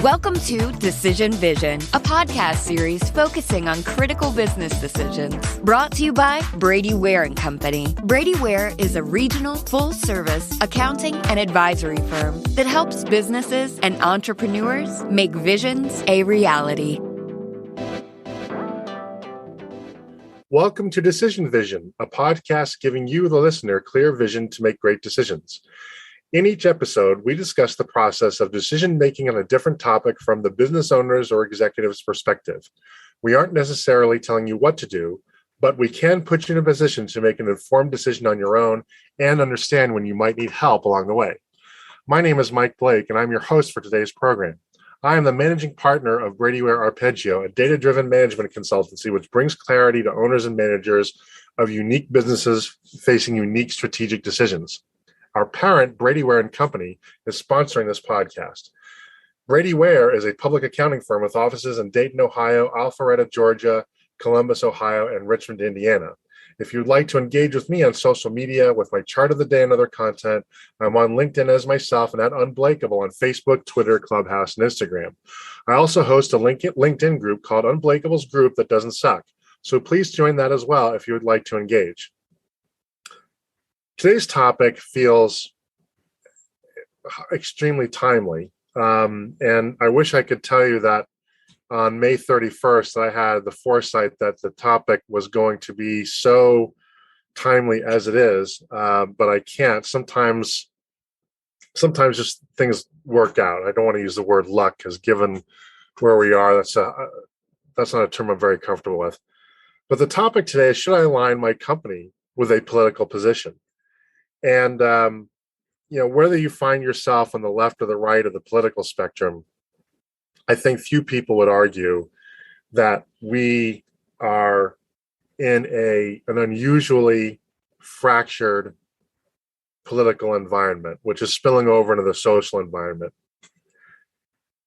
Welcome to Decision Vision, a podcast series focusing on critical business decisions. Brought to you by Brady Ware & Company. Brady Ware is a regional, full-service accounting and advisory firm that helps businesses and entrepreneurs make visions a reality. Welcome to Decision Vision, a podcast giving you, the listener, clear vision to make great decisions. In each episode, we discuss the process of decision-making on a different topic from the business owner's or executive's perspective. We aren't necessarily telling you what to do, but we can put you in a position to make an informed decision on your own and understand when you might need help along the way. My name is Mike Blake, and I'm your host for today's program. I am the managing partner of Brady Ware Arpeggio, a data-driven management consultancy which brings clarity to owners and managers of unique businesses facing unique strategic decisions. Our parent, Brady Ware & Company, is sponsoring this podcast. Brady Ware is a public accounting firm with offices in Dayton, Ohio, Alpharetta, Georgia, Columbus, Ohio, and Richmond, Indiana. If you'd like to engage with me on social media with my chart of the day and other content, I'm on LinkedIn as myself and at Unblakeable on Facebook, Twitter, Clubhouse, and Instagram. I also host a LinkedIn group called Unblakeable's Group That Doesn't Suck. So please join that as well if you would like to engage. Today's topic feels extremely timely, and I wish I could tell you that on May 31st I had the foresight that the topic was going to be so timely as it is, but I can't. Sometimes just things work out. I don't want to use the word luck because given where we are, that's not a term I'm very comfortable with. But the topic today is, should I align my company with a political position? And, whether you find yourself on the left or the right of the political spectrum, I think few people would argue that we are in an unusually fractured political environment, which is spilling over into the social environment.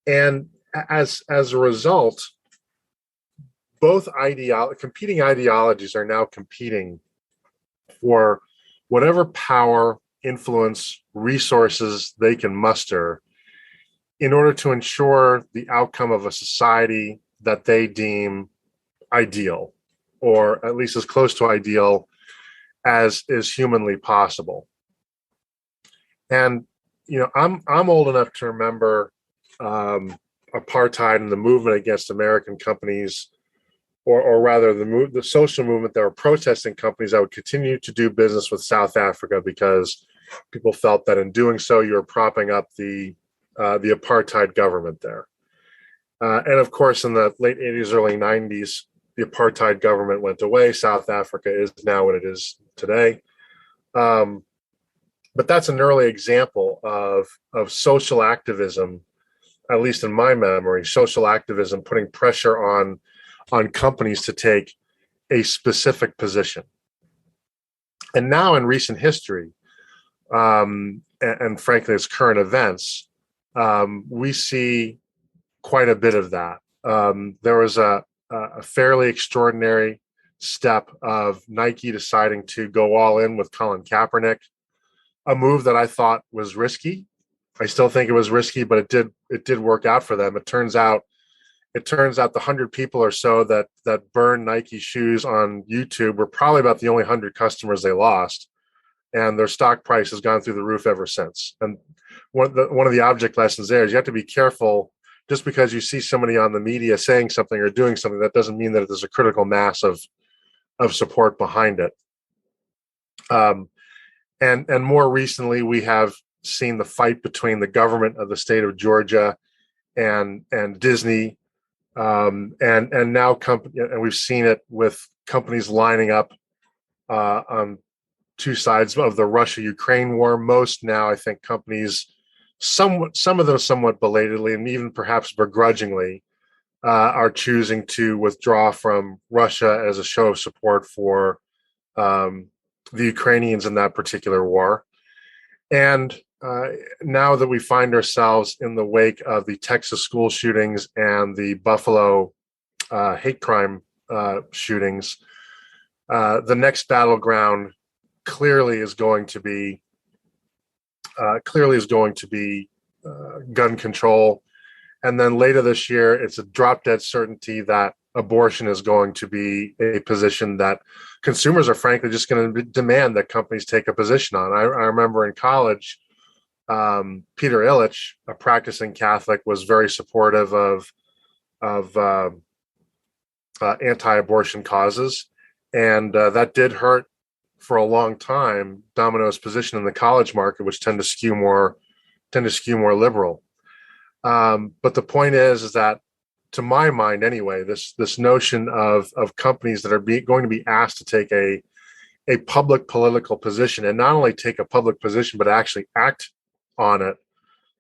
And as a result, both competing ideologies are now competing for whatever power, influence, resources they can muster in order to ensure the outcome of a society that they deem ideal, or at least as close to ideal as is humanly possible. And, I'm old enough to remember apartheid and the movement against American companies, or rather the social movement that were protesting companies that would continue to do business with South Africa because people felt that in doing so, you were propping up the apartheid government there. And of course, in the late 80s, early 90s, the apartheid government went away. South Africa is now what it is today. But that's an early example of social activism, at least in my memory, social activism putting pressure on companies to take a specific position. And now in recent history, and frankly, it's current events, we see quite a bit of that. There was a fairly extraordinary step of Nike deciding to go all in with Colin Kaepernick, a move that I thought was risky. I still think it was risky, but it did work out for them. It turns out the 100 people or so that burned Nike shoes on YouTube were probably about the only 100 customers they lost, and their stock price has gone through the roof ever since. And one of the object lessons there is you have to be careful. Just because you see somebody on the media saying something or doing something, that doesn't mean that there's a critical mass of support behind it. And more recently, we have seen the fight between the government of the state of Georgia and Disney. And now and we've seen it with companies lining up on two sides of the Russia-Ukraine war. Most now, I think, companies, some of them somewhat belatedly and even perhaps begrudgingly, are choosing to withdraw from Russia as a show of support for the Ukrainians in that particular war. And now that we find ourselves in the wake of the Texas school shootings and the Buffalo hate crime shootings, the next battleground clearly is going to be gun control And then later this year, it's a drop dead certainty that abortion is going to be a position that consumers are frankly just going to demand that companies take a position on. I remember in college, Peter Illich, a practicing Catholic, was very supportive of anti-abortion causes, and that did hurt for a long time Domino's position in the college market, which tend to skew more liberal. But the point is that, to my mind anyway, this notion of companies that are going to be asked to take a public political position, and not only take a public position but actually act on it,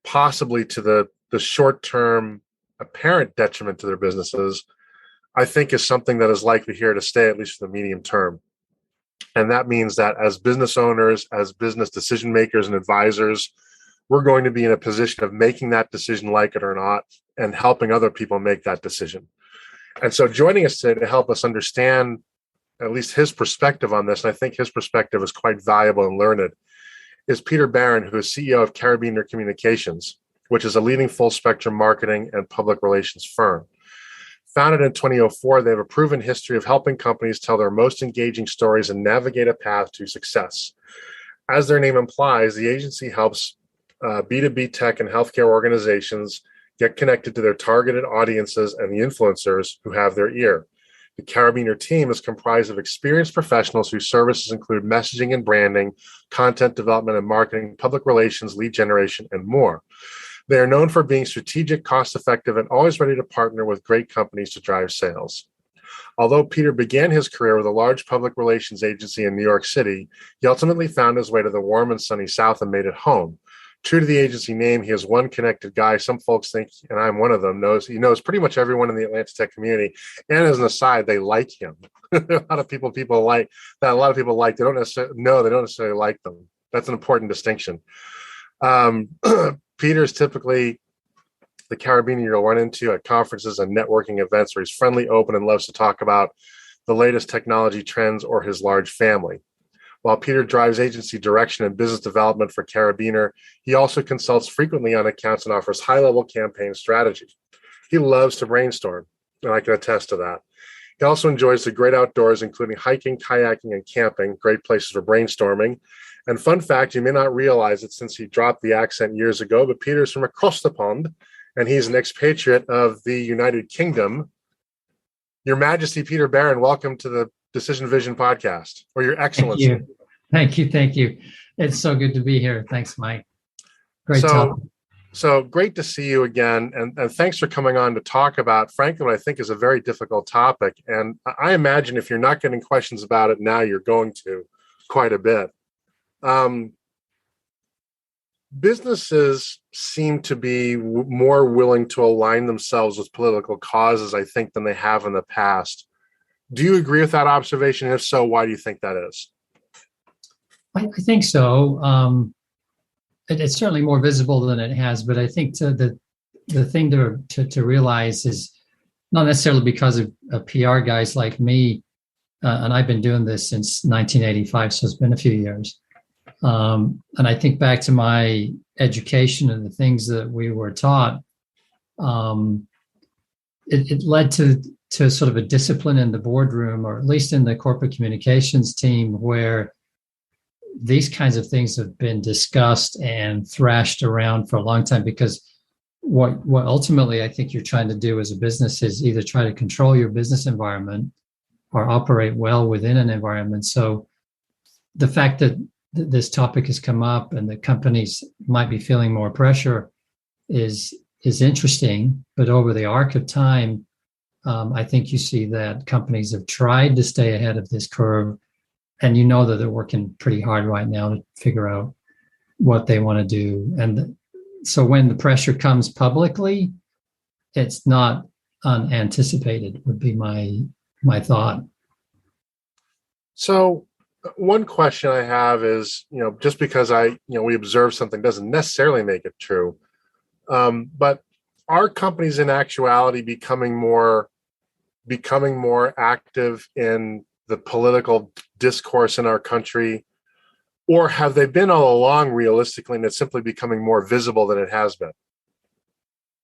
possibly to the short-term apparent detriment to their businesses, I think is something that is likely here to stay, at least for the medium term. And that means that as business owners, as business decision makers and advisors, we're going to be in a position of making that decision, like it or not, and helping other people make that decision. And so joining us today to help us understand at least his perspective on this, and I think his perspective is quite valuable and learned, is Peter Barron, who is CEO of Carabiner Communications, which is a leading full-spectrum marketing and public relations firm. Founded in 2004, they have a proven history of helping companies tell their most engaging stories and navigate a path to success. As their name implies, the agency helps B2B tech and healthcare organizations get connected to their targeted audiences and the influencers who have their ear. The Carabiner team is comprised of experienced professionals whose services include messaging and branding, content development and marketing, public relations, lead generation, and more. They are known for being strategic, cost-effective, and always ready to partner with great companies to drive sales. Although Peter began his career with a large public relations agency in New York City, he ultimately found his way to the warm and sunny South and made it home. True to the agency name, he is one connected guy. Some folks think, and I'm one of them, he knows pretty much everyone in the Atlanta tech community. And as an aside, they like him. a lot of people like that. A lot of people like. They don't necessarily like them. That's an important distinction. Peter's typically the Carabiner you'll run into at conferences and networking events, where he's friendly, open, and loves to talk about the latest technology trends or his large family. While Peter drives agency direction and business development for Carabiner, he also consults frequently on accounts and offers high-level campaign strategy. He loves to brainstorm, and I can attest to that. He also enjoys the great outdoors, including hiking, kayaking, and camping, great places for brainstorming. And fun fact, you may not realize it since he dropped the accent years ago, but Peter's from across the pond, and he's an expatriate of the United Kingdom. Your Majesty, Peter Barron, welcome to the Decision Vision podcast, or Your Excellency. Thank you. It's so good to be here. Thanks, Mike. Great topic. So great to see you again, and thanks for coming on to talk about, frankly, what I think is a very difficult topic. And I imagine if you're not getting questions about it now, you're going to quite a bit. Businesses seem to be more willing to align themselves with political causes, I think, than they have in the past. Do you agree with that observation? If so, why do you think that is? I think so. It's certainly more visible than it has, but I think the thing to realize is not necessarily because of PR guys like me, and I've been doing this since 1985, so it's been a few years. And I think back to my education and the things that we were taught, it led to sort of a discipline in the boardroom, or at least in the corporate communications team, where these kinds of things have been discussed and thrashed around for a long time, because what ultimately I think you're trying to do as a business is either try to control your business environment or operate well within an environment. So the fact that this topic has come up and that companies might be feeling more pressure is interesting, but over the arc of time, I think you see that companies have tried to stay ahead of this curve, and you know that they're working pretty hard right now to figure out what they want to do. And so when the pressure comes publicly, it's not unanticipated, would be my thought. So one question I have is, just because we observe something doesn't necessarily make it true. But are companies in actuality becoming more active in the political discourse in our country, or have they been all along realistically, and it's simply becoming more visible than it has been?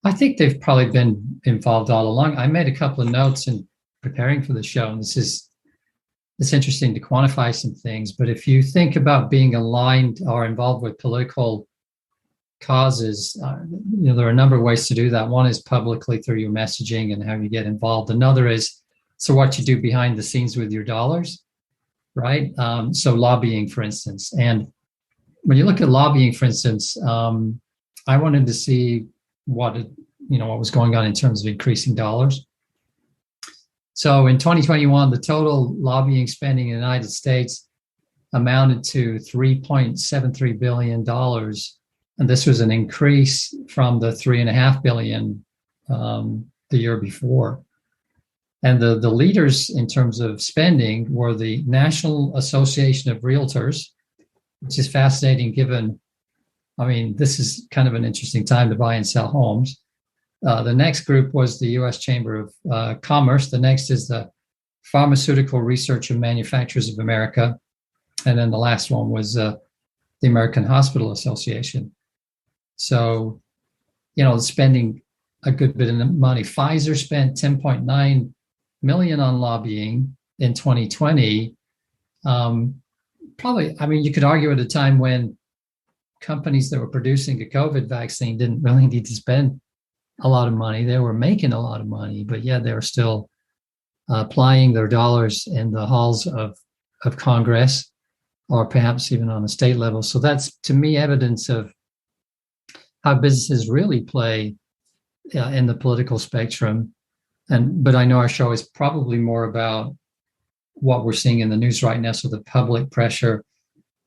I think they've probably been involved all along. I made a couple of notes in preparing for the show, and it's interesting to quantify some things. But if you think about being aligned or involved with political causes, there are a number of ways to do that. One is publicly through your messaging and how you get involved. Another is what you do behind the scenes with your dollars, right? So lobbying, for instance. And when you look at lobbying, for instance, I wanted to see what was going on in terms of increasing dollars. So in 2021, the total lobbying spending in the United States amounted to $3.73 billion. And this was an increase from the $3.5 billion the year before. And the leaders in terms of spending were the National Association of Realtors, which is fascinating given, this is kind of an interesting time to buy and sell homes. The next group was the U.S. Chamber of Commerce. The next is the Pharmaceutical Research and Manufacturers of America. And then the last one was the American Hospital Association. So, spending a good bit of money. Pfizer spent $10.9 million on lobbying in 2020. You could argue at a time when companies that were producing a COVID vaccine didn't really need to spend a lot of money. They were making a lot of money, but yet they were still applying their dollars in the halls of Congress, or perhaps even on a state level. So that's, to me, evidence of how businesses really play in the political spectrum. But I know our show is probably more about what we're seeing in the news right now. So the public pressure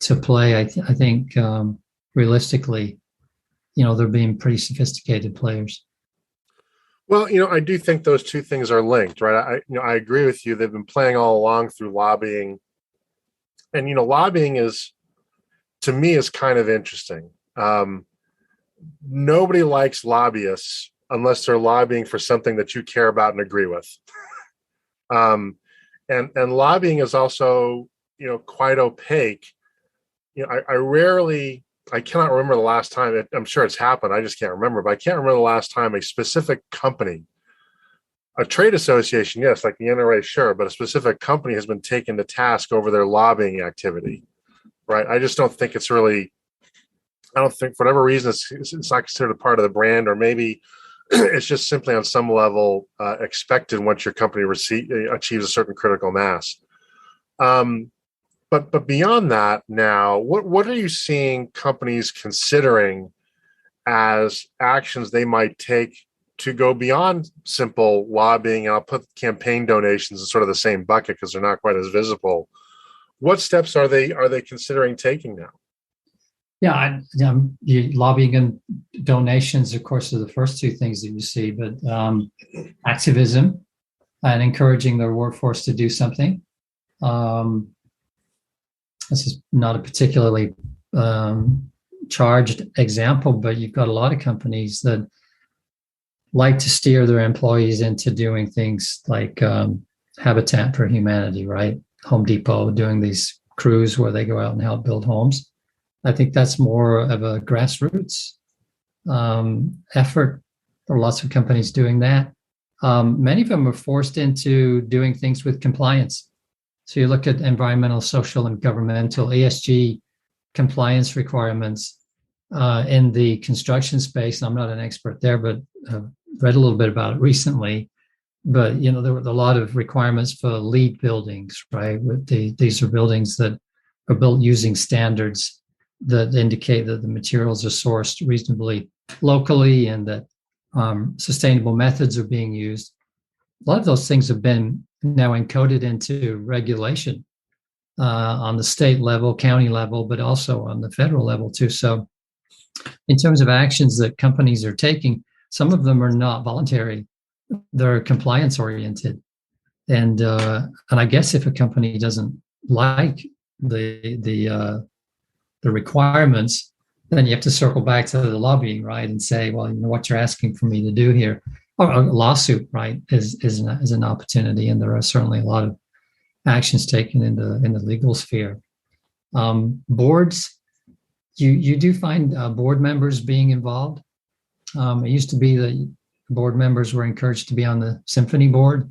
to play, I think realistically, they're being pretty sophisticated players. Well, I do think those two things are linked, right? I agree with you. They've been playing all along through lobbying. And, lobbying to me, is kind of interesting. Nobody likes lobbyists unless they're lobbying for something that you care about and agree with. And lobbying is also, quite opaque. I cannot remember the last time, I'm sure it's happened, I just can't remember, but I can't remember the last time a specific company, a trade association, yes, like the NRA, sure, but a specific company has been taken to task over their lobbying activity, right? I just don't think it's really, I don't think, for whatever reason, it's not considered a part of the brand, or maybe it's just simply on some level expected once your company achieves a certain critical mass. But beyond that, now, what are you seeing companies considering as actions they might take to go beyond simple lobbying? And I'll put campaign donations in sort of the same bucket because they're not quite as visible. What steps are they considering taking now? Yeah, lobbying and donations, of course, are the first two things that you see, but activism and encouraging their workforce to do something. This is not a particularly charged example, but you've got a lot of companies that like to steer their employees into doing things like Habitat for Humanity, right? Home Depot doing these crews where they go out and help build homes. I think that's more of a grassroots effort. There are lots of companies doing that. Many of them are forced into doing things with compliance. So you look at environmental, social, and governmental ESG compliance requirements in the construction space. I'm not an expert there, but I've read a little bit about it recently. But there were a lot of requirements for LEED buildings, right? These are buildings that are built using standards that indicate that the materials are sourced reasonably locally and that sustainable methods are being used. A lot of those things have been now encoded into regulation on the state level, county level, but also on the federal level too. So in terms of actions that companies are taking, some of them are not voluntary. They're compliance oriented. And I guess if a company doesn't like the requirements, then you have to circle back to the lobbying, right? And say, well, what you're asking for me to do here, or a lawsuit, right, is an opportunity. And there are certainly a lot of actions taken in the legal sphere. Boards, you do find board members being involved. It used to be that board members were encouraged to be on the symphony board,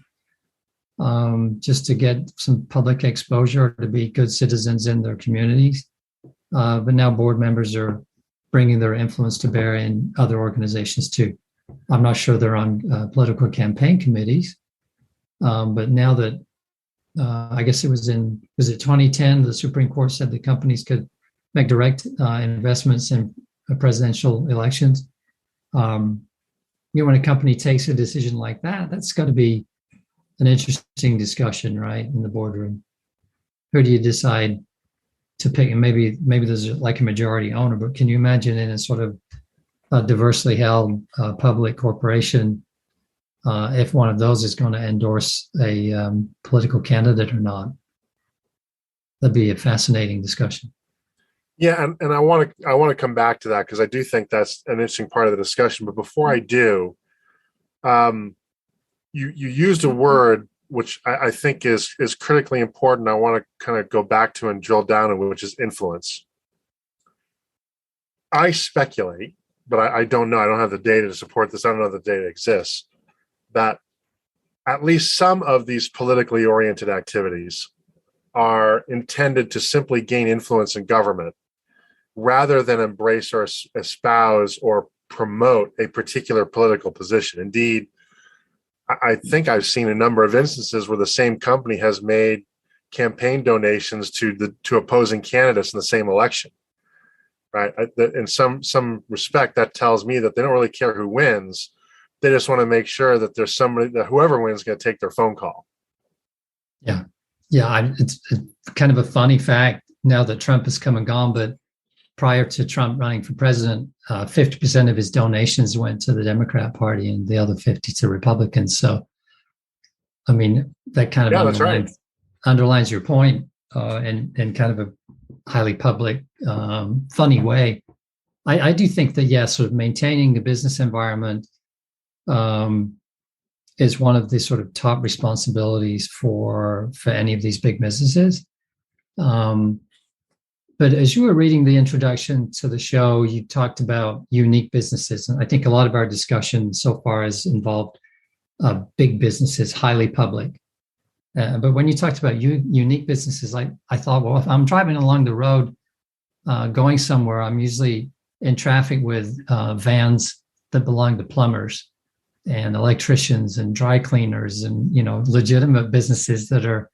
just to get some public exposure, to be good citizens in their communities. But now board members are bringing their influence to bear in other organizations too. I'm not sure they're on political campaign committees, but now that I guess was it 2010, the Supreme Court said that companies could make direct investments in presidential elections. When a company takes a decision like that, that's got to be an interesting discussion, right, in the boardroom. Who do you decide to pick? And maybe there's like a majority owner, but can you imagine in a sort of diversely held public corporation, if one of those is going to endorse a political candidate or not? That'd be a fascinating discussion. Yeah, and I want to come back to that because I do think that's an interesting part of the discussion. But before I do, you used a word which I think is critically important. I want to kind of go back to and drill down on, which is influence. I speculate, but I don't know. I don't have the data to support this. I don't know if the data exists, that at least some of these politically oriented activities are intended to simply gain influence in government rather than embrace or espouse or promote a particular political position. Indeed, I think I've seen a number of instances where the same company has made campaign donations to opposing candidates in the same election. Right. In some respect, that tells me that they don't really care who wins. They just want to make sure that there's somebody that whoever wins is going to take their phone call. Yeah. Yeah. It's kind of a funny fact now that Trump has come and gone, but prior to Trump running for president, 50% of his donations went to the Democrat Party and the other 50 to Republicans. So, I mean, that kind of underlines your point in kind of a highly public, funny way. I do think that, yeah, sort of maintaining the business environment is one of the sort of top responsibilities for any of these big businesses. But as you were reading the introduction to the show, you talked about unique businesses. And I think a lot of our discussion so far has involved big businesses, highly public. But when you talked about unique businesses, I thought, well, if I'm driving along the road, going somewhere, I'm usually in traffic with vans that belong to plumbers and electricians and dry cleaners and, legitimate businesses that are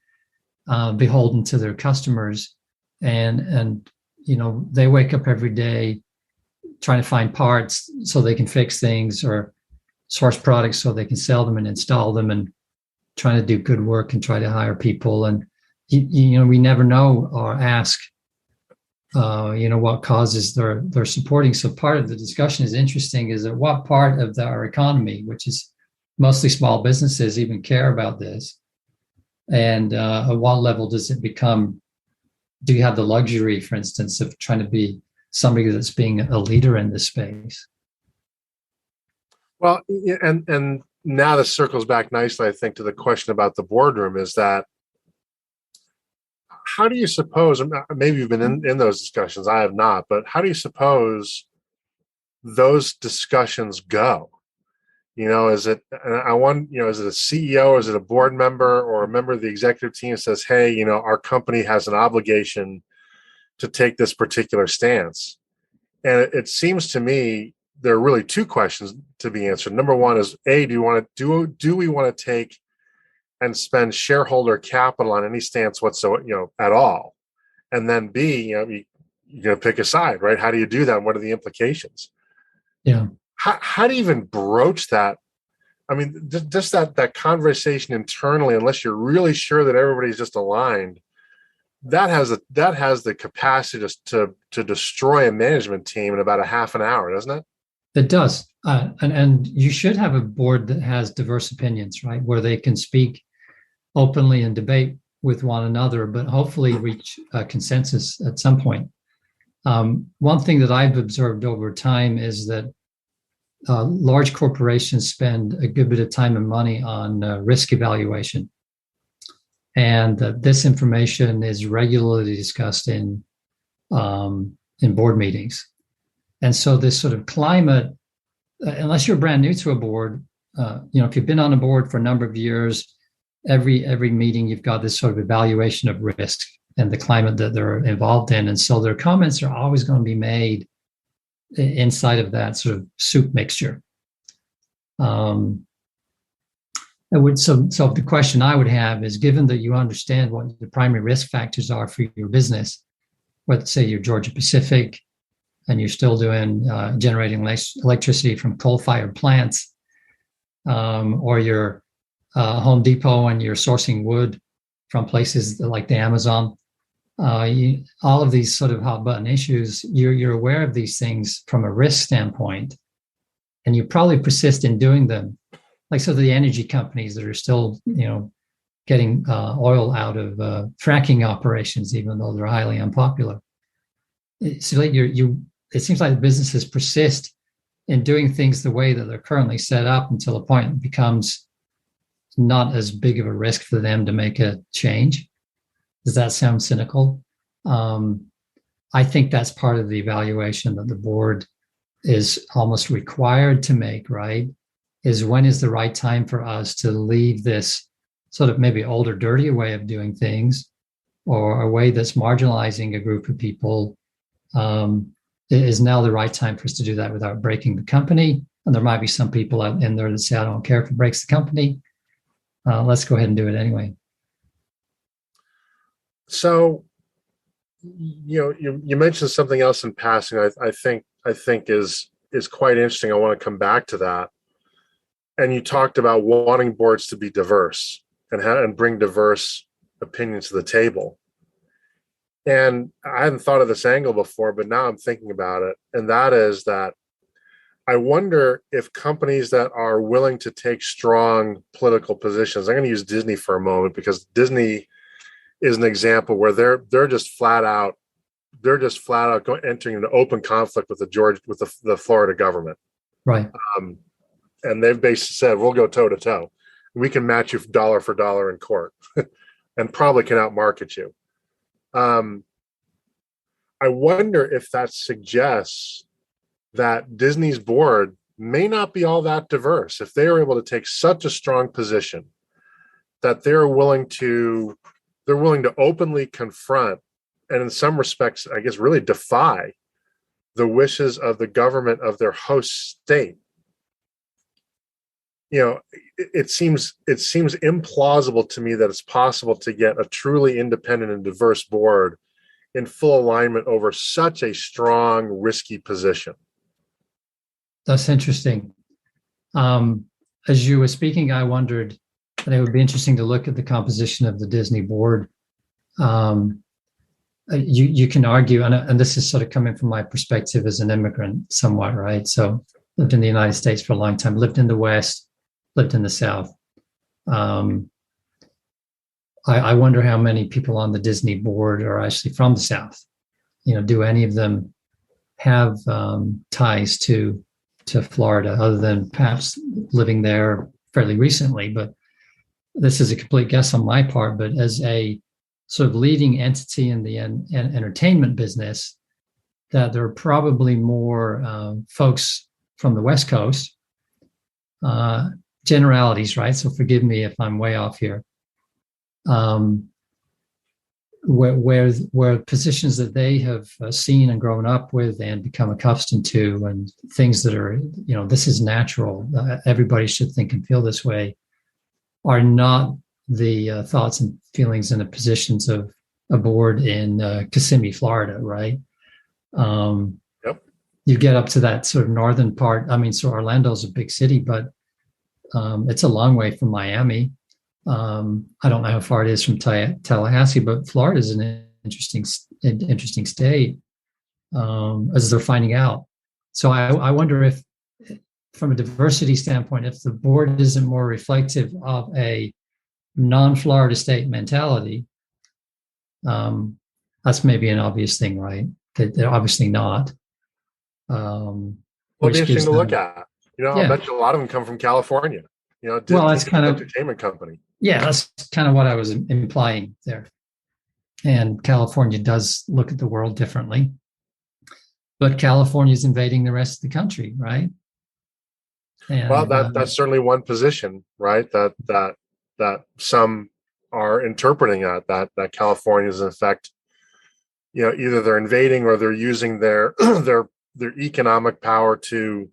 beholden to their customers. And they wake up every day trying to find parts so they can fix things or source products so they can sell them and install them and trying to do good work and try to hire people. And, we never know or ask, what causes they're supporting. So part of the discussion is interesting is that what part of our economy, which is mostly small businesses, even care about this? And at what level does it become? Do you have the luxury, for instance, of trying to be somebody that's being a leader in this space? Well, and now this circles back nicely, I think, to the question about the boardroom is that how do you suppose, maybe you've been in those discussions, I have not, but how do you suppose those discussions go? Is it a CEO, is it a board member or a member of the executive team says, hey, our company has an obligation to take this particular stance? And it seems to me there are really two questions to be answered. Number one is, A, do we want to take and spend shareholder capital on any stance whatsoever, at all? And then B, you're going to pick a side, right? How do you do that? And what are the implications? Yeah. How do you even broach that? I mean, just that conversation internally, unless you're really sure that everybody's just aligned, that has the capacity to destroy a management team in about a half an hour, doesn't it? It does. And you should have a board that has diverse opinions, right? Where they can speak openly and debate with one another, but hopefully reach a consensus at some point. One thing that I've observed over time is that large corporations spend a good bit of time and money on risk evaluation. And this information is regularly discussed in board meetings. And so this sort of climate unless you're brand new to a board, if you've been on a board for a number of years, every meeting you've got this sort of evaluation of risk and the climate that they're involved in. And so their comments are always going to be made inside of that sort of soup mixture. So the question I would have is, given that you understand what the primary risk factors are for your business, let's say you're Georgia Pacific and you're still doing generating electricity from coal-fired plants, or you're Home Depot and you're sourcing wood from places like the Amazon, all of these sort of hot button issues, you're aware of these things from a risk standpoint, and you probably persist in doing them. Like, so the energy companies that are still, getting oil out of fracking operations, even though they're highly unpopular. It's like it seems like the businesses persist in doing things the way that they're currently set up until a point it becomes not as big of a risk for them to make a change. Does that sound cynical? I think that's part of the evaluation that the board is almost required to make, right? Is when is the right time for us to leave this sort of maybe older, dirtier way of doing things, or a way that's marginalizing a group of people. Is now the right time for us to do that without breaking the company? And there might be some people out in there that say, I don't care if it breaks the company. Let's go ahead and do it anyway. So, you mentioned something else in passing. I think is quite interesting. I want to come back to that. And you talked about wanting boards to be diverse and bring diverse opinions to the table. And I hadn't thought of this angle before, but now I'm thinking about it. And that is that I wonder if companies that are willing to take strong political positions, I'm going to use Disney for a moment, because Disney is an example where they're just flat out entering into open conflict with the Florida government. Right. And they've basically said, we'll go toe to toe. We can match you dollar for dollar in court and probably can outmarket you. I wonder if that suggests that Disney's board may not be all that diverse. If they are able to take such a strong position that they're willing to openly confront, and in some respects, I guess, really defy the wishes of the government of their host state. It seems implausible to me that it's possible to get a truly independent and diverse board in full alignment over such a strong, risky position. That's interesting. As you were speaking, I wondered that it would be interesting to look at the composition of the Disney board. You can argue, and this is sort of coming from my perspective as an immigrant somewhat, right? So lived in the United States for a long time, lived in the West, lived in the South. I wonder how many people on the Disney board are actually from the South. Do any of them have ties to Florida, other than perhaps living there fairly recently? But this is a complete guess on my part. But as a sort of leading entity in the entertainment business, that there are probably more folks from the West Coast. Generalities, right? So forgive me if I'm way off here. Where positions that they have seen and grown up with and become accustomed to, and things that are, this is natural, everybody should think and feel this way, are not the thoughts and feelings and the positions of a board in Kissimmee, Florida, right? Yep. You get up to that sort of northern part. I mean, so Orlando's a big city, but it's a long way from Miami. I don't know how far it is from Tallahassee, but Florida is an interesting state, as they're finding out. So I wonder if, from a diversity standpoint, if the board isn't more reflective of a non-Florida state mentality. That's maybe an obvious thing, right? They're obviously not. Well, it'd be interesting to look at. I bet you a lot of them come from California. That's kind of entertainment company. Yeah, that's kind of what I was implying there. And California does look at the world differently, but California is invading the rest of the country, right? And, well, that's certainly one position, right? That some are interpreting that California is in effect, either they're invading or they're using their their economic power to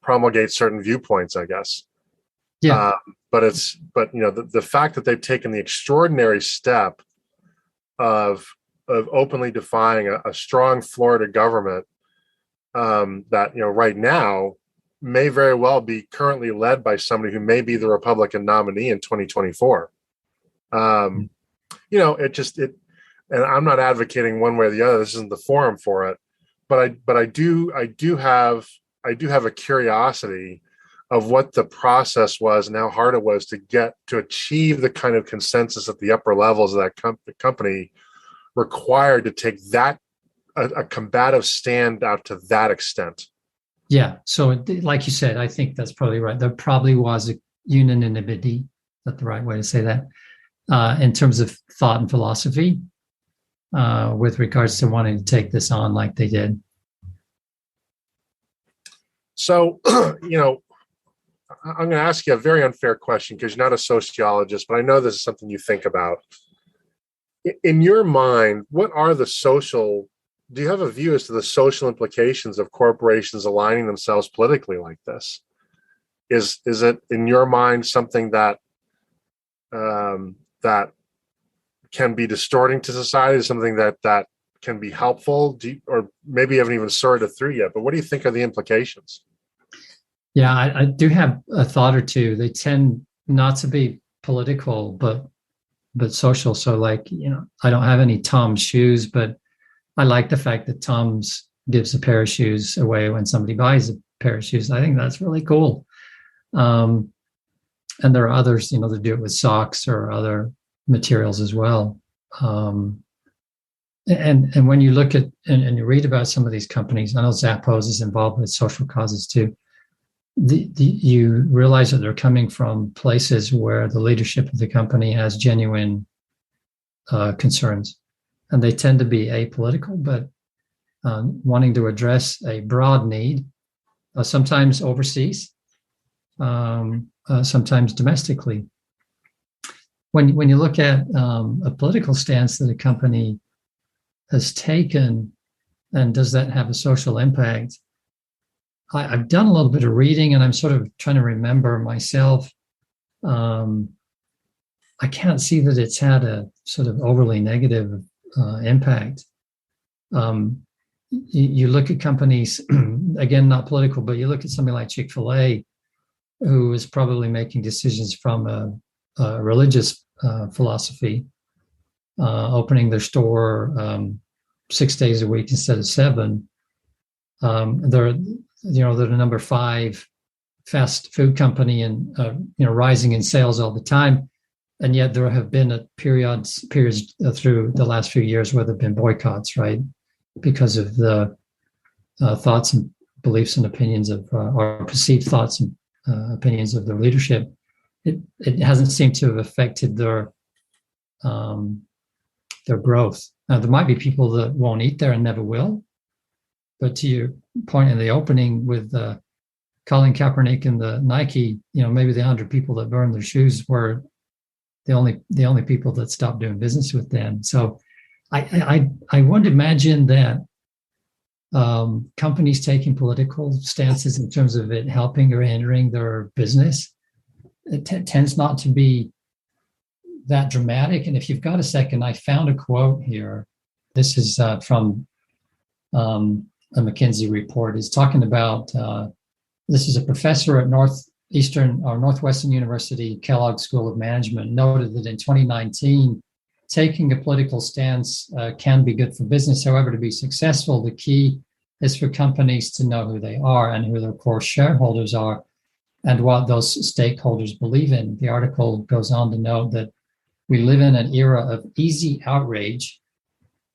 promulgate certain viewpoints, I guess. yeah, But the fact that they've taken the extraordinary step of openly defying a strong Florida government that right now may very well be currently led by somebody who may be the Republican nominee in 2024. And I'm not advocating one way or the other. This isn't the forum for it, but I do have a curiosity of what the process was and how hard it was to achieve the kind of consensus at the upper levels of that company required to take that a combative stand out to that extent. Yeah. So like you said, I think that's probably right. There probably was a unanimity, is that the right way to say that, in terms of thought and philosophy, with regards to wanting to take this on like they did. So, I'm going to ask you a very unfair question because you're not a sociologist, but I know this is something you think about. In your mind, do you have a view as to the social implications of corporations aligning themselves politically like this? Is it, in your mind, something that that can be distorting to society, something that can be helpful? Or maybe you haven't even sorted it through yet, but what do you think are the implications? Yeah, I do have a thought or two. They tend not to be political, but social. So I don't have any Tom's shoes, but I like the fact that Tom's gives a pair of shoes away when somebody buys a pair of shoes. I think that's really cool. And there are others, that do it with socks or other materials as well. And when you look at and you read about some of these companies, I know Zappos is involved with social causes too. You realize that they're coming from places where the leadership of the company has genuine concerns, and they tend to be apolitical, but wanting to address a broad need, sometimes overseas, sometimes domestically. When you look at a political stance that a company has taken, and does that have a social impact? I've done a little bit of reading, and I'm sort of trying to remember myself. I can't see that it's had a sort of overly negative impact. You look at companies, again, not political, but you look at somebody like Chick-fil-A, who is probably making decisions from a religious philosophy, opening their store 6 days a week instead of 7. They're the number 5 fast food company and rising in sales all the time, and yet there have been periods through the last few years where there've been boycotts, right, because of the thoughts and beliefs and opinions of or perceived thoughts and opinions of their leadership. It hasn't seemed to have affected their growth. Now, there might be people that won't eat there and never will. But to your point in the opening with Colin Kaepernick and the Nike, maybe the 100 people that burned their shoes were the only people that stopped doing business with them. So I wouldn't imagine that companies taking political stances in terms of it helping or hindering their business, it tends not to be that dramatic. And if you've got a second, I found a quote here. This is from a McKinsey report. Is talking about, this is a professor at Northwestern University Kellogg School of Management, noted that in 2019, taking a political stance can be good for business. However, to be successful, the key is for companies to know who they are and who their core shareholders are and what those stakeholders believe in. The article goes on to note that we live in an era of easy outrage,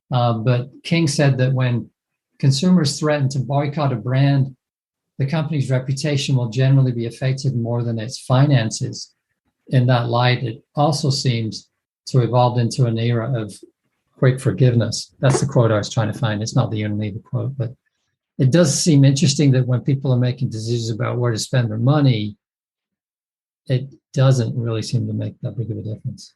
but King said that when consumers threaten to boycott a brand, the company's reputation will generally be affected more than its finances. In that light, it also seems to evolve into an era of quick forgiveness. That's the quote I was trying to find. It's not the Unilever quote, but it does seem interesting that when people are making decisions about where to spend their money, it doesn't really seem to make that big of a difference.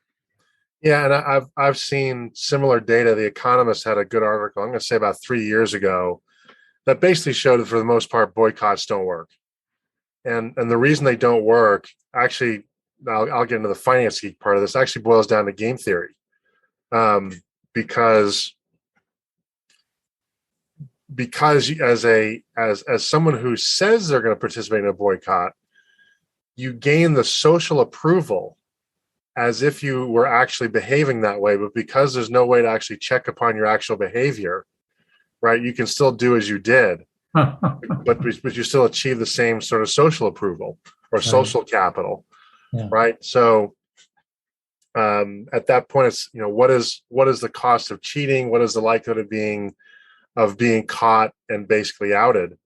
Yeah, and I've seen similar data. The Economist had a good article, I'm going to say about 3 years ago, that basically showed that for the most part, boycotts don't work. And the reason they don't work, actually, I'll get into the finance geek part of this, actually boils down to game theory. Because as someone who says they're going to participate in a boycott, you gain the social approval as if you were actually behaving that way. But because there's no way to actually check upon your actual behavior, right, you can still do as you did, but you still achieve the same sort of social approval or social capital, right? So at that point, it's, what is the cost of cheating? What is the likelihood of being caught and basically outed?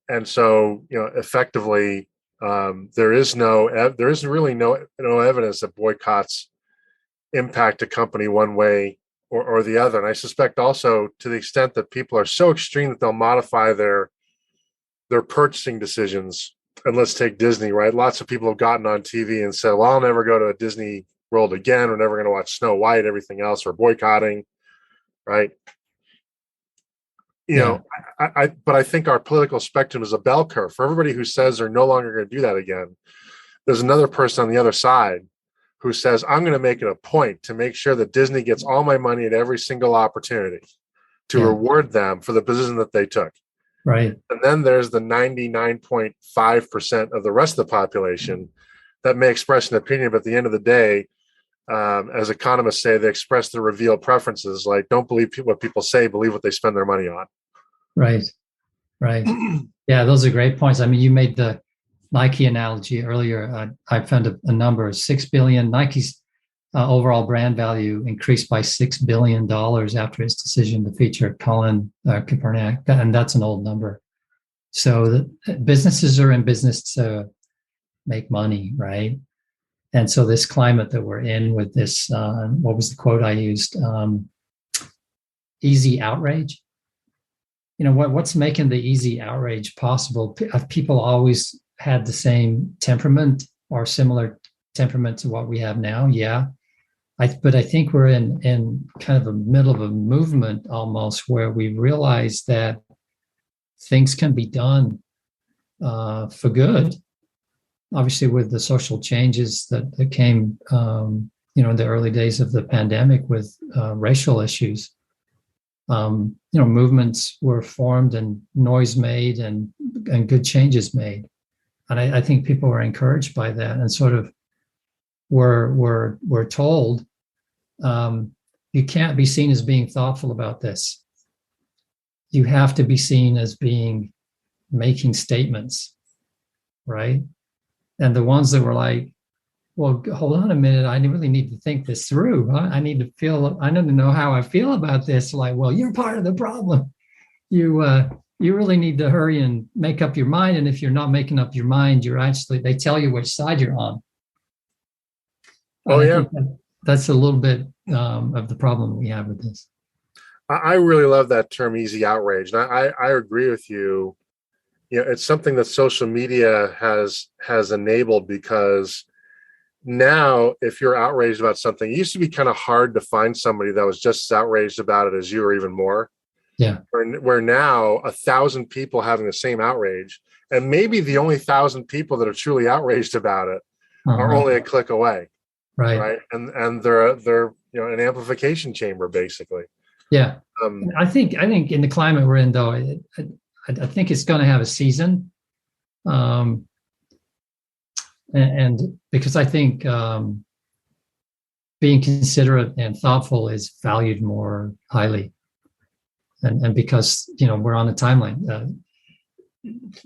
And so, effectively, there isn't really no evidence that boycotts impact a company one way or the other. And I suspect also, to the extent that people are so extreme that they'll modify their purchasing decisions. And let's take Disney, right? Lots of people have gotten on TV and said, well, I'll never go to a Disney World again. We're never going to watch Snow White, everything else, we're boycotting, right? But I think our political spectrum is a bell curve. For everybody who says they're no longer going to do that again, there's another person on the other side who says, I'm going to make it a point to make sure that Disney gets all my money at every single opportunity to reward them for the position that they took. Right. And then there's the 99.5% of the rest of the population that may express an opinion, but at the end of the day, as economists say, they express their revealed preferences. Like, don't believe what people say, believe what they spend their money on. Right. Yeah, those are great points. I mean, you made the Nike analogy earlier. I found a number, 6 billion. Nike's overall brand value increased by $6 billion after its decision to feature Colin Kaepernick, and that's an old number. So businesses are in business to make money, right? And so this climate that we're in with this, what was the quote I used? Easy outrage. What's making the easy outrage possible? People always had the same temperament or similar temperament to what we have now. Yeah. But I think we're in kind of the middle of a movement almost where we realize that things can be done for good. Obviously, with the social changes that came, in the early days of the pandemic with racial issues, movements were formed and noise made and good changes made. And I think people were encouraged by that and sort of were told, you can't be seen as being thoughtful about this. You have to be seen as making statements, right? And the ones that were like, well, hold on a minute, I really need to think this through. I need to know how I feel about this. Like, well, you're part of the problem. You really need to hurry and make up your mind. And if you're not making up your mind, they tell you which side you're on. I think that's a little bit of the problem we have with this. I really love that term, easy outrage. And I agree with you. It's something that social media has enabled, because now if you're outraged about something, it used to be kind of hard to find somebody that was just as outraged about it as you, or even more. Yeah. Where now 1,000 people having the same outrage, and maybe the only 1,000 people that are truly outraged about it are only a click away. Right. And they're an amplification chamber, basically. Yeah. I think in the climate we're in, though, I think it's going to have a season. And because I think being considerate and thoughtful is valued more highly. And because, we're on a timeline.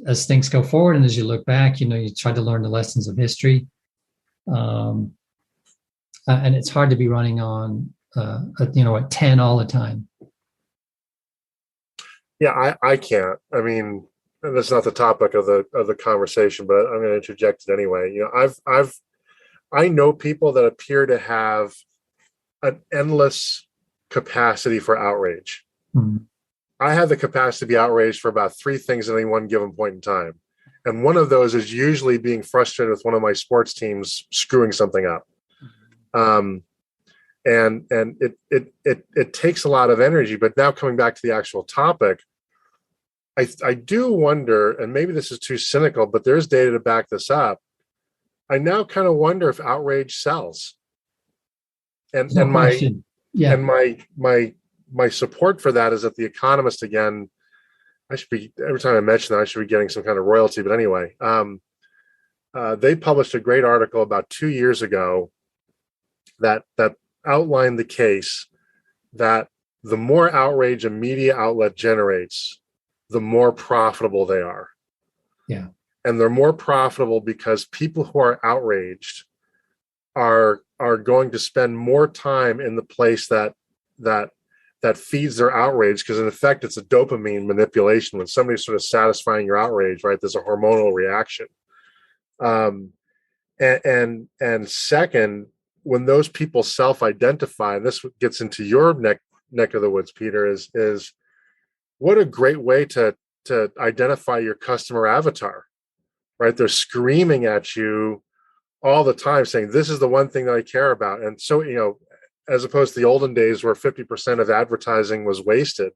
As things go forward and as you look back, you try to learn the lessons of history. And it's hard to be running on, at 10 all the time. Yeah, I can't. I mean, that's not the topic of the conversation, but I'm going to interject it anyway. I know people that appear to have an endless capacity for outrage. Mm-hmm. I have the capacity to be outraged for about three things at any one given point in time. And one of those is usually being frustrated with one of my sports teams screwing something up. And it takes a lot of energy. But now coming back to the actual topic, I do wonder, and maybe this is too cynical, but there's data to back this up. I now kind of wonder if outrage sells. And my support for that is that The Economist, again, I should be, every time I mention that, I should be getting some kind of royalty. But anyway, they published a great article about 2 years ago that outlined the case that the more outrage a media outlet generates, the more profitable they are. Yeah. And they're more profitable because people who are outraged are going to spend more time in the place that feeds their outrage, because in effect it's a dopamine manipulation. When somebody's sort of satisfying your outrage, right, there's a hormonal reaction. And second, when those people self-identify, and this gets into your neck of the woods, Peter, is what a great way to identify your customer avatar, right? They're screaming at you all the time saying, this is the one thing that I care about. And so, as opposed to the olden days where 50% of advertising was wasted,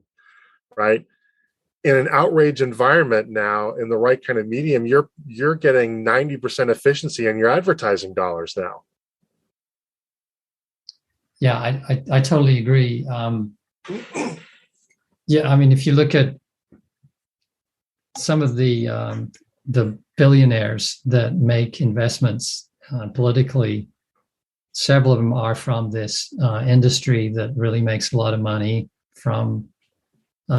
right? In an outrage environment now, in the right kind of medium, you're getting 90% efficiency in your advertising dollars now. Yeah, I totally agree. Yeah, I mean, if you look at some of the billionaires that make investments politically, several of them are from this industry that really makes a lot of money from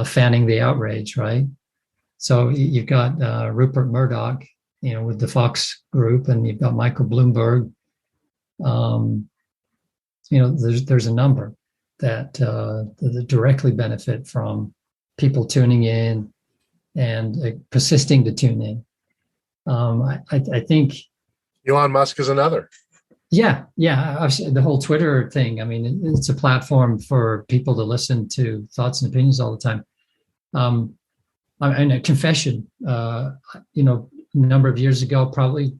fanning the outrage, right? So you've got Rupert Murdoch, with the Fox Group, and you've got Michael Bloomberg. There's a number that directly benefit from people tuning in and persisting to tune in. I think Elon Musk is another. Yeah. The whole Twitter thing. I mean, it's a platform for people to listen to thoughts and opinions all the time. And a confession, a number of years ago, probably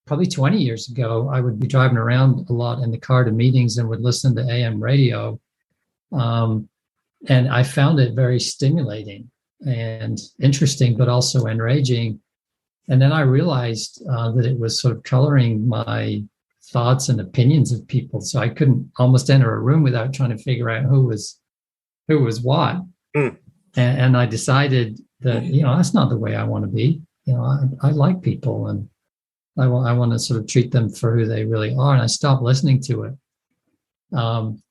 20 years ago, I would be driving around a lot in the car to meetings and would listen to AM radio. And I found it very stimulating and interesting, but also enraging. And then I realized that it was sort of coloring my thoughts and opinions of people. So I couldn't almost enter a room without trying to figure out who was what. Mm. And I decided that, that's not the way I want to be. I like people, and I want to sort of treat them for who they really are. And I stopped listening to it. And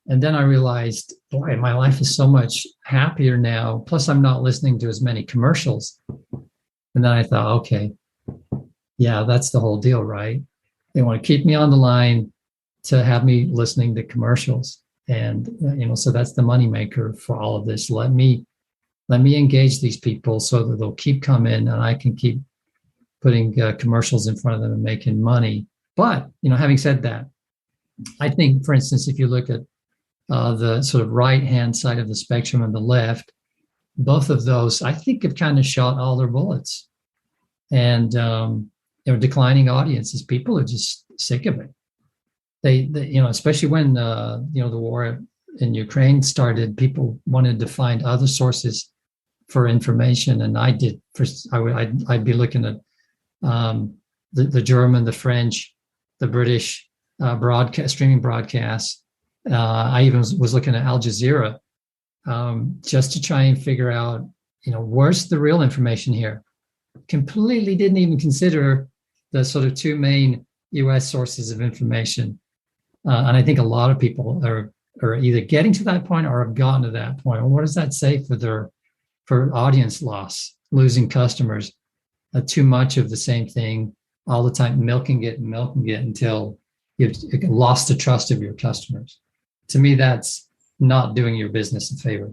then I realized, boy, my life is so much happier now. Plus, I'm not listening to as many commercials. And then I thought, okay, yeah, that's the whole deal, right? They want to keep me on the line to have me listening to commercials. And, so that's the moneymaker for all of this. Let me engage these people so that they'll keep coming, and I can keep putting commercials in front of them and making money. But, having said that, I think, for instance, if you look at the sort of right-hand side of the spectrum and the left, both of those, I think, have kind of shot all their bullets. And, declining audiences, people are just sick of it. They especially when, the war in Ukraine started, people wanted to find other sources for information. And I'd be looking at the German, the French, the British streaming broadcasts. I even was looking at Al Jazeera just to try and figure out, where's the real information here. Completely didn't even consider the sort of two main U.S. sources of information. And I think a lot of people are either getting to that point or have gotten to that point. Well, what does that say for audience loss, losing customers? Too much of the same thing all the time, milking it until you've lost the trust of your customers. To me, that's not doing your business a favor.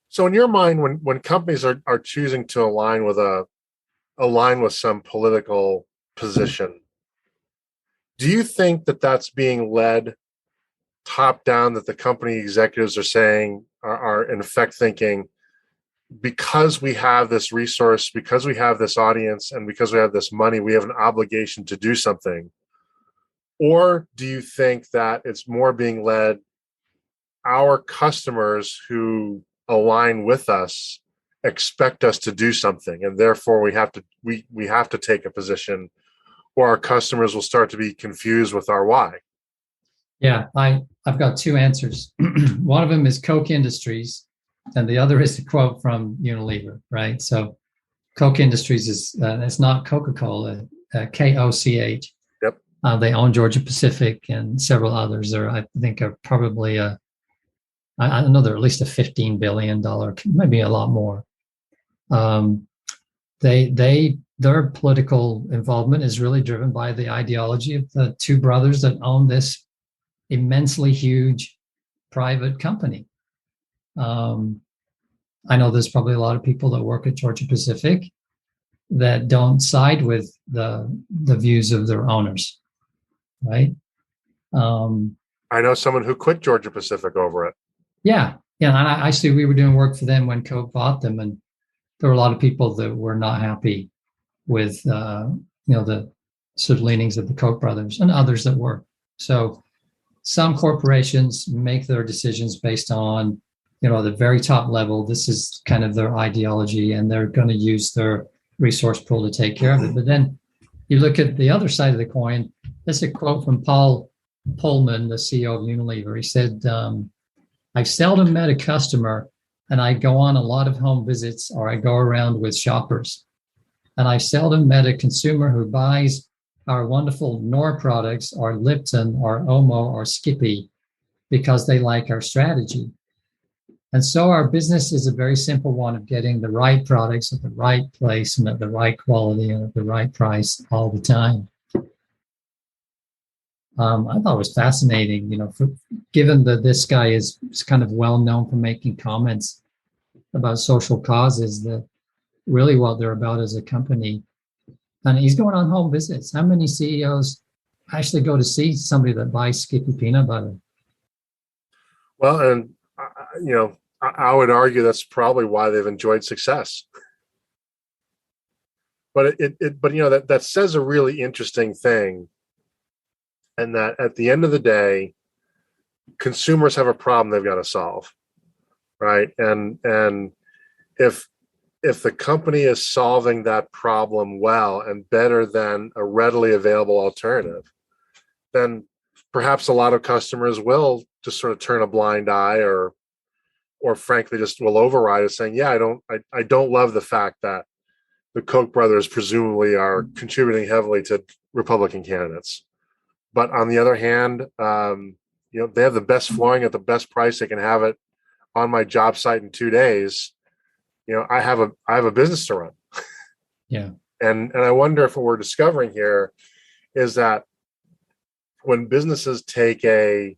So in your mind, when companies are choosing to align with some political position, do you think that that's being led top down, that the company executives are saying, are in effect thinking, because we have this resource, because we have this audience, and because we have this money, we have an obligation to do something? Or do you think that it's more being led, our customers who align with us expect us to do something, and therefore we have to take a position, or our customers will start to be confused with our why? Yeah, I've got two answers. One of them is Koch Industries, and the other is a quote from Unilever, right? So Koch Industries is it's not Coca-Cola, KOCH. Yep. They own Georgia Pacific and several others. I think are probably I know they're at least a $15 billion, maybe a lot more. Their political involvement is really driven by the ideology of the two brothers that own this immensely huge private company. I know there's probably a lot of people that work at Georgia Pacific that don't side with the views of their owners, right? I know someone who quit Georgia Pacific over it. Yeah. And actually, we were doing work for them when Coke bought them, and there were a lot of people that were not happy with the sort of leanings of the Koch brothers, and others that were. So some corporations make their decisions based on, the very top level. This is kind of their ideology, and they're going to use their resource pool to take care of it. But then you look at the other side of the coin. That's a quote from Paul Pullman, the CEO of Unilever. He said, I've seldom met a customer, and I go on a lot of home visits, or I go around with shoppers, and I've seldom met a consumer who buys our wonderful Knorr products, or Lipton, or Omo, or Skippy because they like our strategy. And so our business is a very simple one of getting the right products at the right place and at the right quality and at the right price all the time. I thought it was fascinating, given that this guy is kind of well known for making comments about social causes, that really what they're about as a company. And he's going on home visits. How many CEOs actually go to see somebody that buys Skippy peanut butter? Well, and I would argue that's probably why they've enjoyed success. But that says a really interesting thing, and that at the end of the day, consumers have a problem they've got to solve, right? And if the company is solving that problem well and better than a readily available alternative, then perhaps a lot of customers will just sort of turn a blind eye, or frankly just will override it, saying, yeah, I don't love the fact that the Koch brothers presumably are contributing heavily to Republican candidates. But on the other hand, they have the best flooring at the best price. They can have it on my job site in 2 days. I have a business to run. Yeah. And I wonder if what we're discovering here is that when businesses take a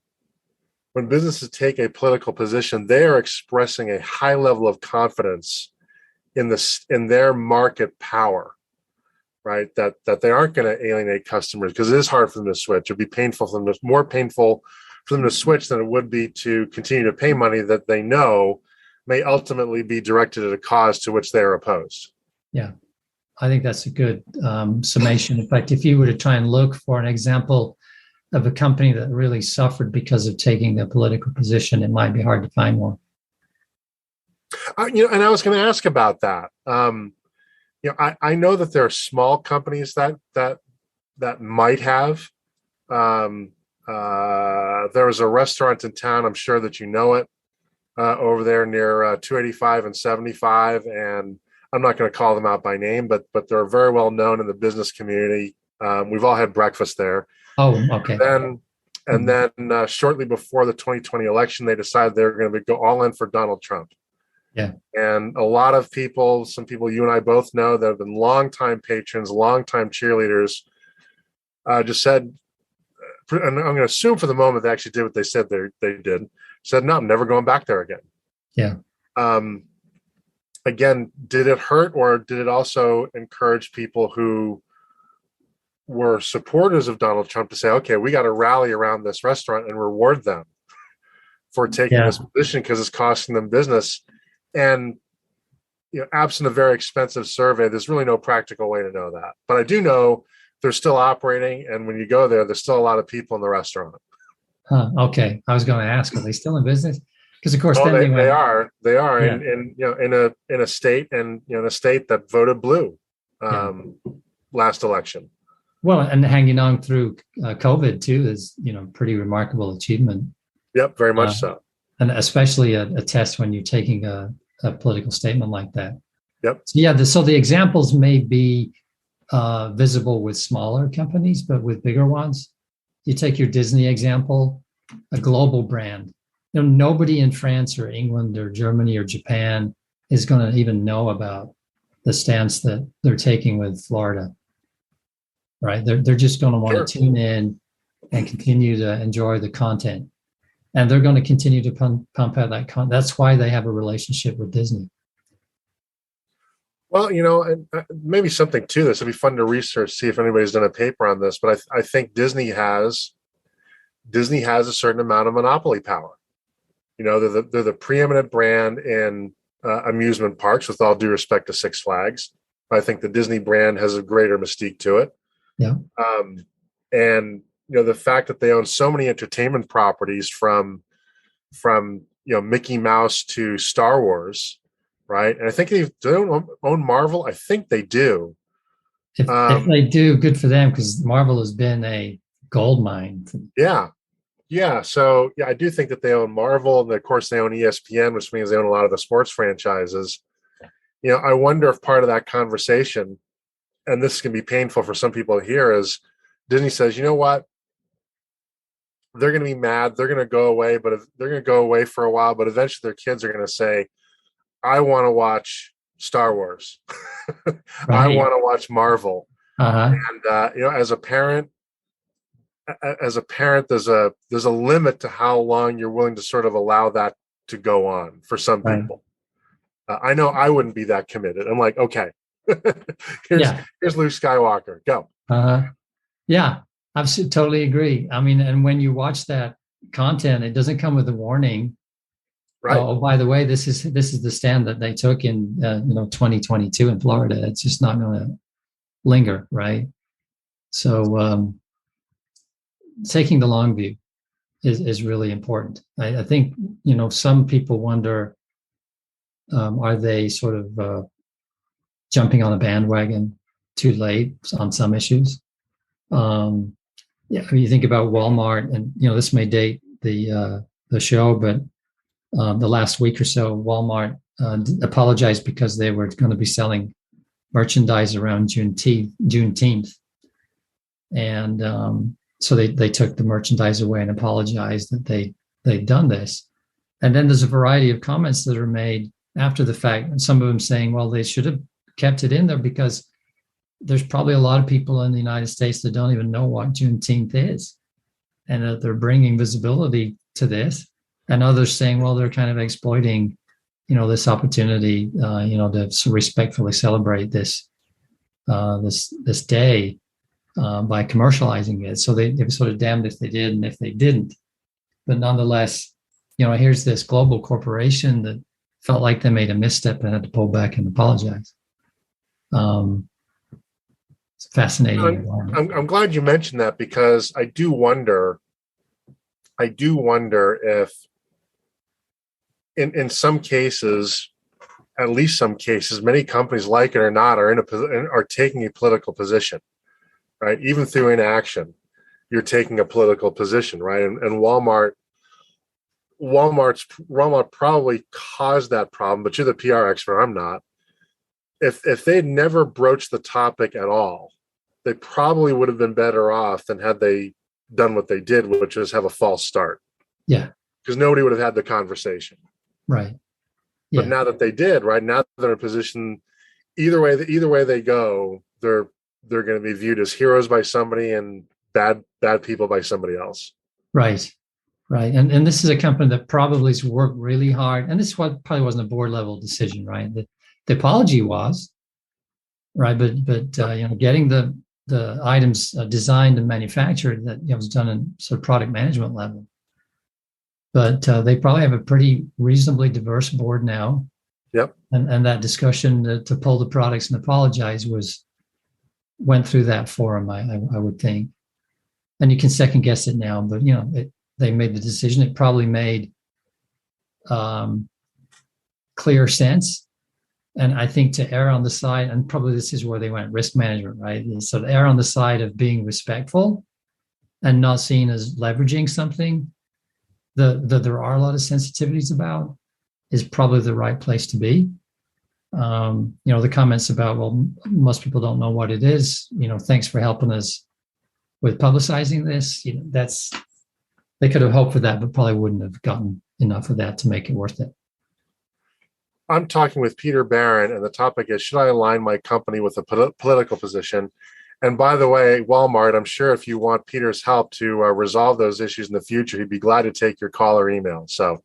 political position, they are expressing a high level of confidence in their market power, right? That they aren't going to alienate customers, because it is hard for them to switch. It'd be more painful for them to switch than it would be to continue to pay money that they know may ultimately be directed at a cause to which they are opposed. Yeah, I think that's a good summation. In fact, if you were to try and look for an example of a company that really suffered because of taking a political position, it might be hard to find one. And I was going to ask about that. I know that there are small companies that might have. There was a restaurant in town, I'm sure that you know it, over there near 285 and 75, and I'm not going to call them out by name, but they're very well known in the business community. We've all had breakfast there. Oh, okay. And then shortly before the 2020 election, they decided they were going to go all in for Donald Trump. Yeah. And a lot of people, some people you and I both know that have been longtime patrons, longtime cheerleaders, just said, and I'm going to assume for the moment they actually did what they said they did, said, no, I'm never going back there again. Yeah. Again, did it hurt, or did it also encourage people who were supporters of Donald Trump to say, okay, we got to rally around this restaurant and reward them? for taking this position because it's costing them business. And absent a very expensive survey, there's really no practical way to know that. But I do know they're still operating, and when you go there, there's still a lot of people in the restaurant. Okay, I was going to ask, are they still in business? Because of course, they are. in a state, and in a state that voted blue last election. Well, and hanging on through COVID too is pretty remarkable achievement. Yep, very much so. And especially a test when you're taking a political statement like that. Yep. So the examples may be visible with smaller companies, but with bigger ones, you take your Disney example, a global brand. Nobody in France or England or Germany or Japan is going to even know about the stance that they're taking with Florida, right? They're just going to want to tune in and continue to enjoy the content. And they're going to continue to pump out that content. That's why they have a relationship with Disney. Well, and maybe something to this. It'd be fun to research, see if anybody's done a paper on this. But I think Disney has a certain amount of monopoly power. They're the preeminent brand in amusement parks, with all due respect to Six Flags. I think the Disney brand has a greater mystique to it. Yeah. And the fact that they own so many entertainment properties from Mickey Mouse to Star Wars, right? And I think they don't own Marvel. I think they do. If they do, good for them, because Marvel has been a gold mine. Yeah. So I do think that they own Marvel, and of course they own ESPN, which means they own a lot of the sports franchises. I wonder if part of that conversation, and this can be painful for some people to hear, is Disney says, you know what? They're going to be mad. They're going to go away, but they're going to go away for a while. But eventually, their kids are going to say, "I want to watch Star Wars. Right. I want to watch Marvel." And as a parent, there's a limit to how long you're willing to sort of allow that to go on for some people. I know I wouldn't be that committed. I'm like, okay, here's Luke Skywalker. Go. Yeah. I totally agree. I mean, and when you watch that content, it doesn't come with a warning. Right. Oh, by the way, this is the stand that they took in 2022 in Florida. It's just not going to linger, right? So taking the long view is really important. I think some people wonder, are they sort of jumping on a bandwagon too late on some issues? When you think about Walmart, and this may date the show, but the last week or so, Walmart apologized because they were going to be selling merchandise around Juneteenth, and so they took the merchandise away and apologized that they'd done this. And then there's a variety of comments that are made after the fact, and some of them saying, well, they should have kept it in there because there's probably a lot of people in the United States that don't even know what Juneteenth is, and that they're bringing visibility to this. And others saying, well, they're kind of exploiting, this opportunity, to respectfully celebrate this day by commercializing it. So they were sort of damned if they did and if they didn't. But nonetheless, here's this global corporation that felt like they made a misstep and had to pull back and apologize. It's fascinating. I'm glad you mentioned that, because I do wonder if in some cases, at least some cases, many companies, like it or not, are taking a political position, right? Even through inaction, you're taking a political position, right? And Walmart probably caused that problem, but you're the PR expert, I'm not. If they'd never broached the topic at all, they probably would have been better off than had they done what they did, which is have a false start. Yeah. Because nobody would have had the conversation. Right. Yeah. But now that they did, right, now they're in a position, either way they go, they're going to be viewed as heroes by somebody and bad people by somebody else. Right. Right. And this is a company that probably has worked really hard. And this probably wasn't a board level decision, right? The apology was, right, but getting the items designed and manufactured, that was done in sort of product management level. but they probably have a pretty reasonably diverse board now. Yep. And that discussion to pull the products and apologize went through that forum, I would think. And you can second guess it now, but they made the decision. It probably made clear sense. And I think to err on the side, and probably this is where they went, risk management, right? And so to err on the side of being respectful and not seen as leveraging something that there are a lot of sensitivities about is probably the right place to be. The comments about, well, most people don't know what it is. Thanks for helping us with publicizing this. They could have hoped for that, but probably wouldn't have gotten enough of that to make it worth it. I'm talking with Peter Barron, and the topic is, should I align my company with a political position? And by the way, Walmart, I'm sure if you want Peter's help to resolve those issues in the future, he'd be glad to take your call or email. So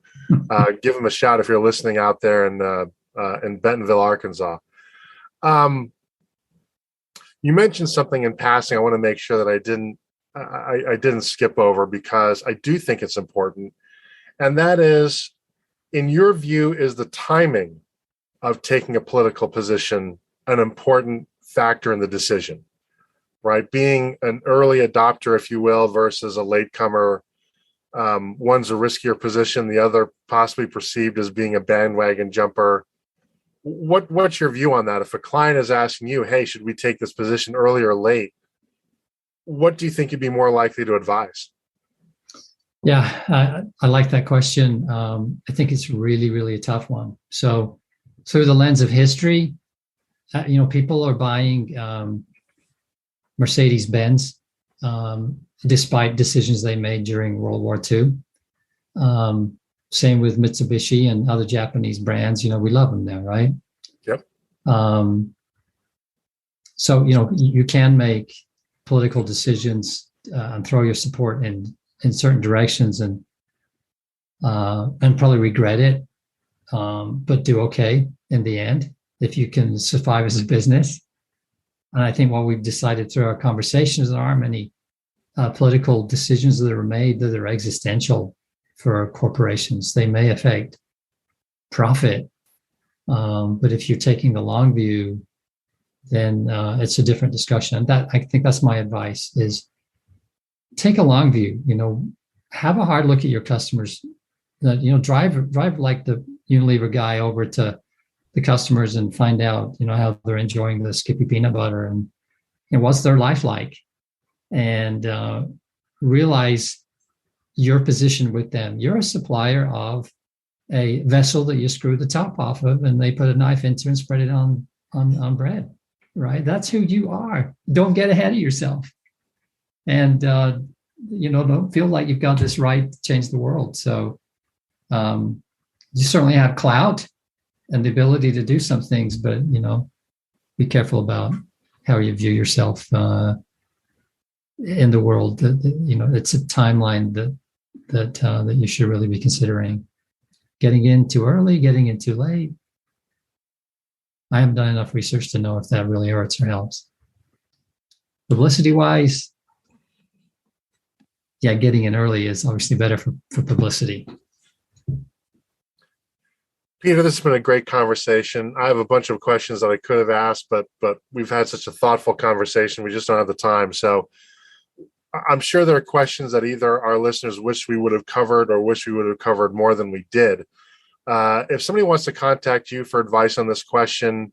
give him a shout if you're listening out there in Bentonville, Arkansas. You mentioned something in passing I want to make sure that I didn't skip over, because I do think it's important. And that is, in your view, is the timing of taking a political position an important factor in the decision, right? Being an early adopter, if you will, versus a latecomer. One's a riskier position, the other possibly perceived as being a bandwagon jumper. What's your view on that? If a client is asking you, hey, should we take this position early or late? What do you think you'd be more likely to advise? Yeah, I like that question. I think it's really, really a tough one. So through the lens of history, people are buying Mercedes-Benz despite decisions they made during World War II. Same with Mitsubishi and other Japanese brands. We love them there, right? Yep. So, you can make political decisions and throw your support in certain directions and probably regret it, but do okay in the end if you can survive as a business. And I think what we've decided through our conversations, there aren't many political decisions that are made that are existential for corporations. They may affect profit, but if you're taking the long view, then it's a different discussion. And I think that's my advice is, take a long view, have a hard look at your customers, drive like the Unilever guy over to the customers and find out, how they're enjoying the Skippy peanut butter and what's their life like, and realize your position with them. You're a supplier of a vessel that you screw the top off of and they put a knife into and spread it on bread, right? That's who you are. Don't get ahead of yourself. And, don't feel like you've got this right to change the world. So you certainly have clout and the ability to do some things, but, be careful about how you view yourself in the world. It's a timeline that you should really be considering. Getting in too early, getting in too late. I haven't done enough research to know if that really hurts or helps. Publicity-wise, yeah, getting in early is obviously better for publicity. Peter, this has been a great conversation. I have a bunch of questions that I could have asked, but we've had such a thoughtful conversation. We just don't have the time. So I'm sure there are questions that either our listeners wish we would have covered or wish we would have covered more than we did. If somebody wants to contact you for advice on this question,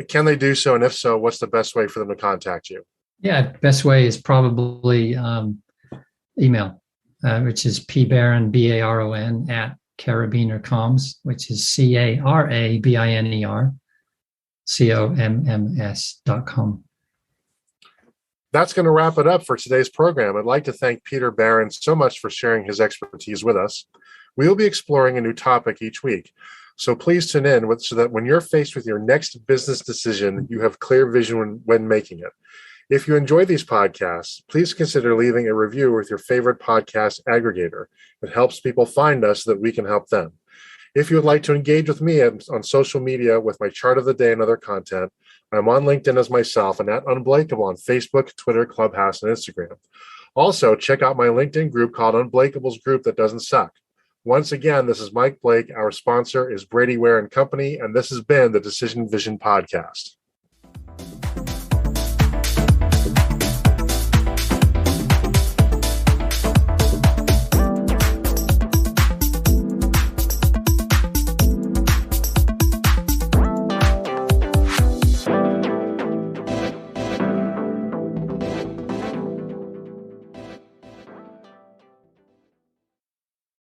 can they do so? And if so, what's the best way for them to contact you? Yeah, best way is probably email, which is pbarron, Baron, at Carabiner Comms, which is CARABINER.com. That's going to wrap it up for today's program. I'd like to thank Peter Barron so much for sharing his expertise with us. We will be exploring a new topic each week, so please tune in so that when you're faced with your next business decision, you have clear vision when making it. If you enjoy these podcasts, please consider leaving a review with your favorite podcast aggregator. It helps people find us so that we can help them. If you would like to engage with me on social media with my chart of the day and other content, I'm on LinkedIn as myself and at Unbreakable on Facebook, Twitter, Clubhouse, and Instagram. Also, check out my LinkedIn group called Unbreakable's Group That Doesn't Suck. Once again, this is Mike Blake. Our sponsor is Brady Ware and Company, and this has been the Decision Vision Podcast.